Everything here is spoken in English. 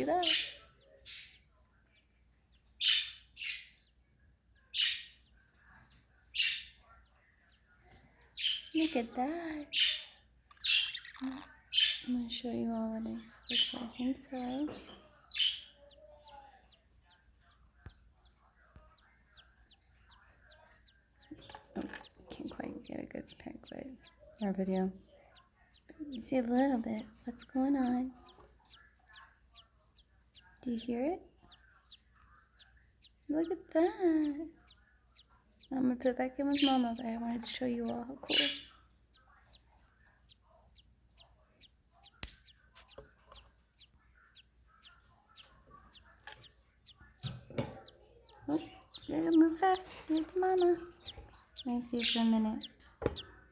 at that. Look at that. I'm going to show you all what it's look like inside. Oh, can't quite get a good pic, but our video. You see a little bit. What's going on? Do you hear it? Look at that. I'm going to put it back in with Mama, but I wanted to show you all how cool. Oh, gotta move fast. Give it to Mama. Let me see for a minute.